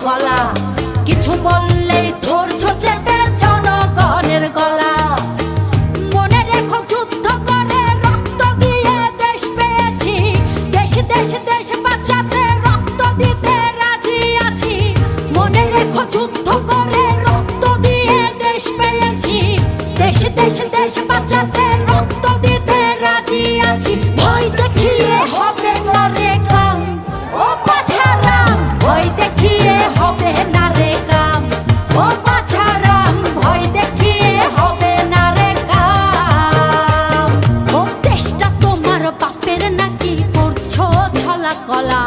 কলা কিছু বললেই ধরছো চেপে জনগণের গলা মনে রেখো যুদ্ধ করে রক্ত দিয়ে দেশ পেয়েছি দেশ দেশ দেশ বাঁচাতে রক্ত দিতে রাজি আছি মনে রেখো যুদ্ধ করে রক্ত দিয়ে দেশ পেয়েছি দেশ দেশ দেশ বাঁচাতে রক্ত দিতে রাজি আছি ভয় দেখিয়ে হবে না রে কাম ও বাছারাম ভয় দেখিয়ে হবে না রে কাম ও বাছারাম ভয় দেখিয়ে হবে না রে কাম ও দেশটা তোমার বাপের নাকি করছো ছলা কলা